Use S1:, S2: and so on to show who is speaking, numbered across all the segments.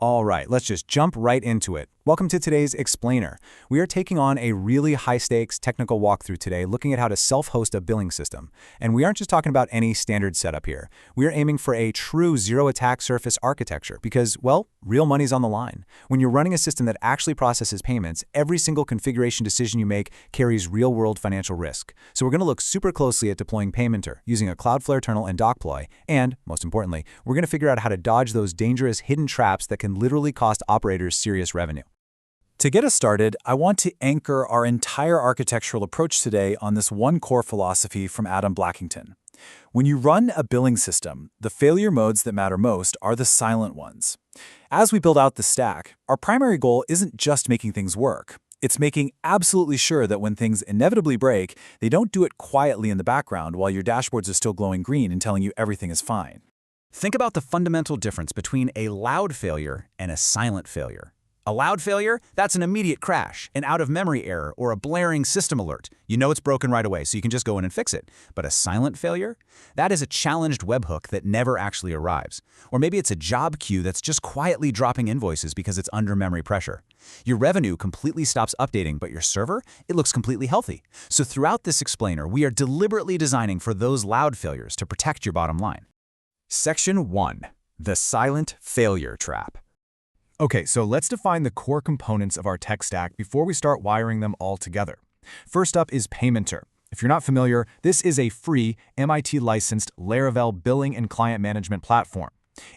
S1: All right, let's just jump right into it. Welcome to today's Explainer. We are taking on a really high-stakes technical walkthrough today, looking at how to self-host a billing system. And we aren't just talking about any standard setup here. We are aiming for a true zero-attack surface architecture because, well, real money's on the line. When you're running a system that actually processes payments, every single configuration decision you make carries real-world financial risk. So we're going to look super closely at deploying Paymenter using a Cloudflare Tunnel and Dokploy. And, most importantly, we're going to figure out how to dodge those dangerous hidden traps that can literally cost operators serious revenue.
S2: To get us started, I want to anchor our entire architectural approach today on this one core philosophy from Adam Blackington. When you run a billing system, the failure modes that matter most are the silent ones. As we build out the stack, our primary goal isn't just making things work. It's making absolutely sure that when things inevitably break, they don't do it quietly in the background while your dashboards are still glowing green and telling you everything is fine.
S1: Think about the fundamental difference between a loud failure and a silent failure. A loud failure, that's an immediate crash, an out-of-memory error, or a blaring system alert. You know it's broken right away, so you can just go in and fix it. But a silent failure? That is a challenged webhook that never actually arrives. Or maybe it's a job queue that's just quietly dropping invoices because it's under memory pressure. Your revenue completely stops updating, but your server, it looks completely healthy. So throughout this explainer, we are deliberately designing for those loud failures to protect your bottom line. Section 1. The Silent Failure Trap.
S3: Okay, so let's define the core components of our tech stack before we start wiring them all together. First up is Paymenter. If you're not familiar, this is a free, MIT-licensed Laravel billing and client management platform.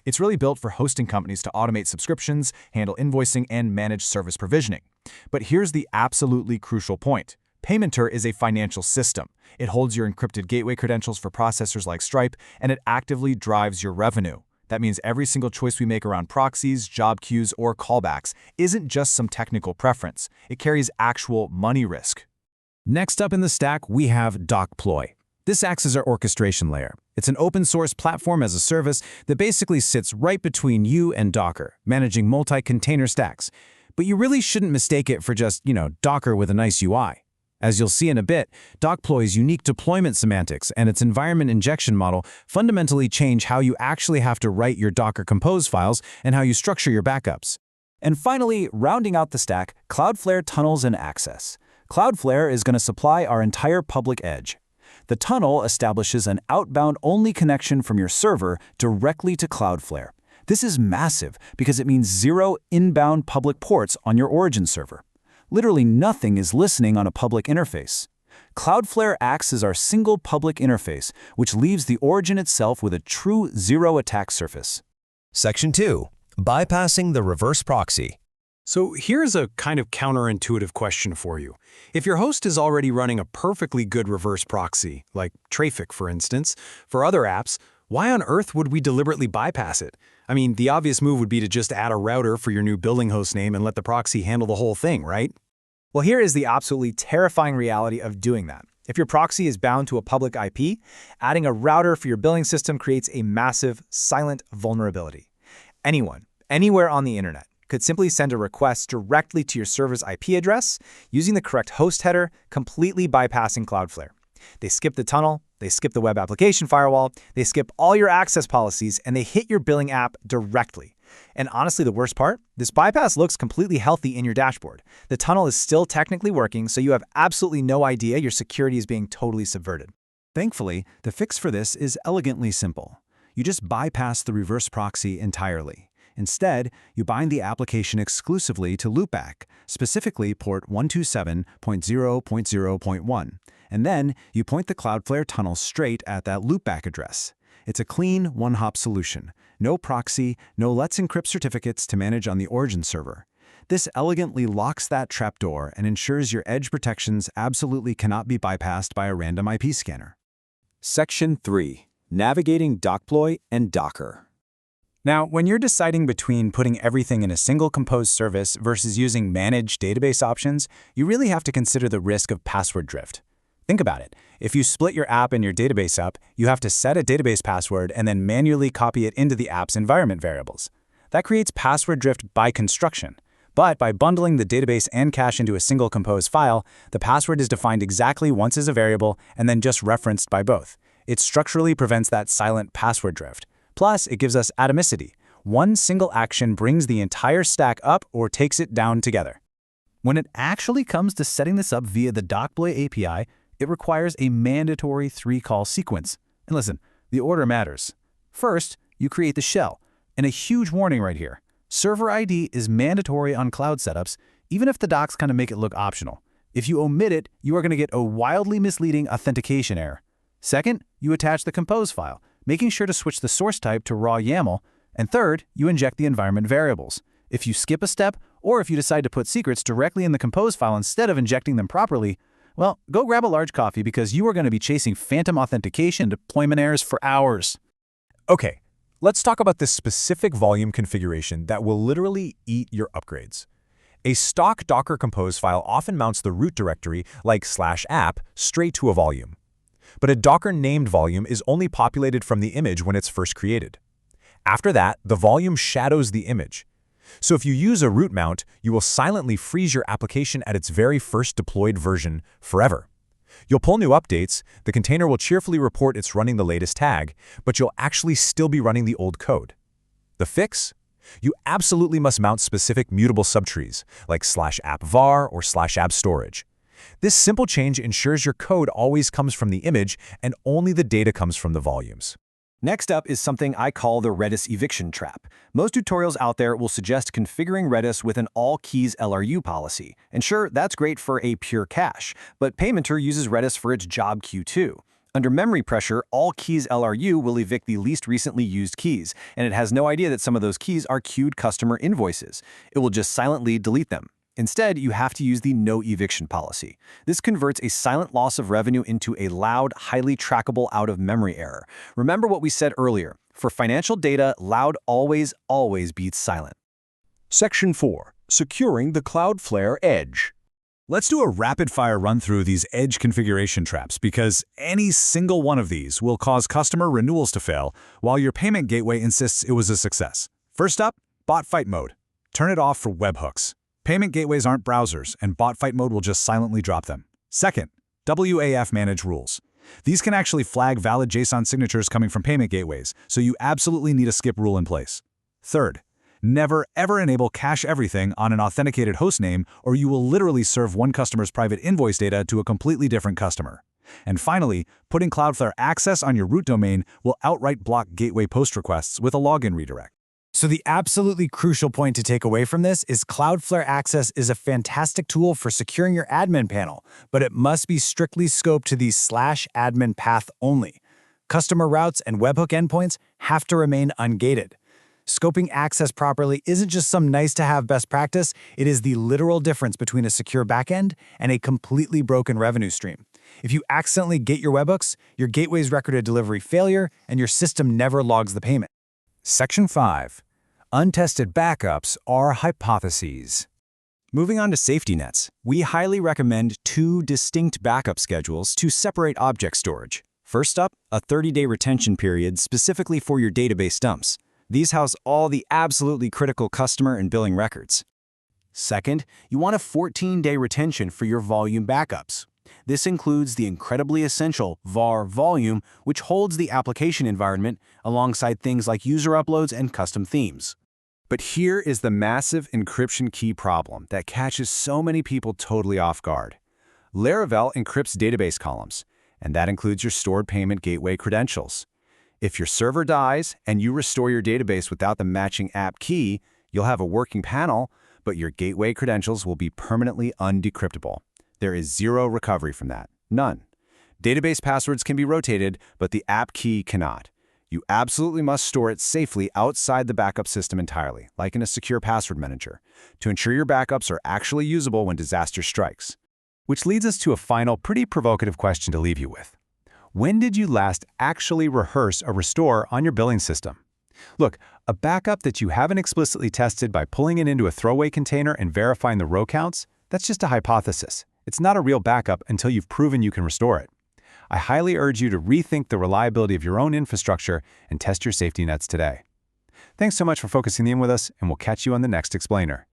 S3: It's really built for hosting companies to automate subscriptions, handle invoicing, and manage service provisioning. But here's the absolutely crucial point. Paymenter is a financial system. It holds your encrypted gateway credentials for processors like Stripe, and it actively drives your revenue. That means every single choice we make around proxies, job queues, or callbacks isn't just some technical preference. It carries actual money risk.
S1: Next up in the stack, we have Dokploy. This acts as our orchestration layer. It's an open-source platform as a service that basically sits right between you and Docker, managing multi-container stacks. But you really shouldn't mistake it for just, Docker with a nice UI. As you'll see in a bit, Dokploy's unique deployment semantics and its environment injection model fundamentally change how you actually have to write your Docker Compose files and how you structure your backups. And finally, rounding out the stack, Cloudflare Tunnels and Access. Cloudflare is going to supply our entire public edge. The tunnel establishes an outbound-only connection from your server directly to Cloudflare. This is massive because it means zero inbound public ports on your origin server. Literally nothing is listening on a public interface. Cloudflare acts as our single public interface, which leaves the origin itself with a true zero-attack surface.
S4: Section 2. Bypassing the reverse proxy.
S2: So here's a kind of counterintuitive question for you. If your host is already running a perfectly good reverse proxy, like Trafic for instance, for other apps, why on earth would we deliberately bypass it? I mean, the obvious move would be to just add a router for your new billing host name and let the proxy handle the whole thing, right?
S5: Well, here is the absolutely terrifying reality of doing that. If your proxy is bound to a public IP, adding a router for your billing system creates a massive, silent vulnerability. Anyone, anywhere on the internet, could simply send a request directly to your server's IP address using the correct host header, completely bypassing Cloudflare. They skip the tunnel, they skip the web application firewall, they skip all your access policies, and they hit your billing app directly. And honestly, the worst part? This bypass looks completely healthy in your dashboard. The tunnel is still technically working, so you have absolutely no idea your security is being totally subverted.
S1: Thankfully, the fix for this is elegantly simple. You just bypass the reverse proxy entirely. Instead, you bind the application exclusively to loopback, specifically port 127.0.0.1. And then you point the Cloudflare tunnel straight at that loopback address. It's a clean, one-hop solution. No proxy, no let's encrypt certificates to manage on the origin server. This elegantly locks that trapdoor and ensures your edge protections absolutely cannot be bypassed by a random IP scanner.
S2: Section 3. Navigating Dokploy and Docker.
S1: Now, when you're deciding between putting everything in a single Compose service versus using managed database options, you really have to consider the risk of password drift. Think about it. If you split your app and your database up, you have to set a database password and then manually copy it into the app's environment variables. That creates password drift by construction. But by bundling the database and cache into a single Compose file, the password is defined exactly once as a variable and then just referenced by both. It structurally prevents that silent password drift. Plus, it gives us atomicity.
S2: One single action brings the entire stack up or takes it down together. When it actually comes to setting this up via the Dokploy API, it requires a mandatory 3-call sequence. And listen, the order matters. First, you create the shell. And a huge warning right here. Server ID is mandatory on cloud setups, even if the docs kind of make it look optional. If you omit it, you are going to get a wildly misleading authentication error. Second, you attach the compose file, making sure to switch the source type to raw YAML. And third, you inject the environment variables. If you skip a step, or if you decide to put secrets directly in the compose file instead of injecting them properly, well, go grab a large coffee because you are going to be chasing phantom authentication deployment errors for hours.
S3: Okay, let's talk about this specific volume configuration that will literally eat your upgrades. A stock Docker Compose file often mounts the root directory, like /app, straight to a volume. But a Docker-named volume is only populated from the image when it's first created. After that, the volume shadows the image. So if you use a root mount, you will silently freeze your application at its very first deployed version forever. You'll pull new updates, the container will cheerfully report it's running the latest tag, but you'll actually still be running the old code. The fix? You absolutely must mount specific mutable subtrees, like /appvar or /appstorage. This simple change ensures your code always comes from the image and only the data comes from the volumes.
S5: Next up is something I call the Redis eviction trap. Most tutorials out there will suggest configuring Redis with an all-keys LRU policy. And sure, that's great for a pure cache, but Paymenter uses Redis for its job queue too. Under memory pressure, all keys LRU will evict the least recently used keys, and it has no idea that some of those keys are queued customer invoices. It will just silently delete them. Instead, you have to use the no eviction policy. This converts a silent loss of revenue into a loud, highly trackable out-of-memory error. Remember what we said earlier. For financial data, loud always beats silent.
S3: Section 4. Securing the Cloudflare Edge. Let's do a rapid-fire run-through these edge configuration traps because any single one of these will cause customer renewals to fail while your payment gateway insists it was a success. First up, bot fight mode. Turn it off for webhooks. Payment gateways aren't browsers, and bot fight mode will just silently drop them. Second, WAF manage rules. These can actually flag valid JSON signatures coming from payment gateways, so you absolutely need a skip rule in place. Third, never ever enable cache everything on an authenticated hostname, or you will literally serve one customer's private invoice data to a completely different customer. And finally, putting Cloudflare Access on your root domain will outright block gateway post requests with a login redirect.
S2: So the absolutely crucial point to take away from this is Cloudflare Access is a fantastic tool for securing your admin panel, but it must be strictly scoped to the /admin path only. Customer routes and webhook endpoints have to remain ungated. Scoping access properly isn't just some nice-to-have best practice, it is the literal difference between a secure backend and a completely broken revenue stream. If you accidentally gate your webhooks, your gateway's record a delivery failure, and your system never logs the payment.
S1: Section 5. Untested backups are hypotheses.
S5: Moving on to safety nets, we highly recommend 2 distinct backup schedules to separate object storage. First up, a 30-day retention period specifically for your database dumps. These house all the absolutely critical customer and billing records. Second, you want a 14-day retention for your volume backups. This includes the incredibly essential var volume, which holds the application environment alongside things like user uploads and custom themes. But here is the massive encryption key problem that catches so many people totally off guard. Laravel encrypts database columns, and that includes your stored payment gateway credentials. If your server dies and you restore your database without the matching app key, you'll have a working panel, but your gateway credentials will be permanently undecryptable. There is zero recovery from that. None. Database passwords can be rotated, but the app key cannot. You absolutely must store it safely outside the backup system entirely, like in a secure password manager, to ensure your backups are actually usable when disaster strikes. Which leads us to a final, pretty provocative question to leave you with. When did you last actually rehearse a restore on your billing system? Look, a backup that you haven't explicitly tested by pulling it into a throwaway container and verifying the row counts, that's just a hypothesis. It's not a real backup until you've proven you can restore it. I highly urge you to rethink the reliability of your own infrastructure and test your safety nets today. Thanks so much for focusing in with us, and we'll catch you on the next explainer.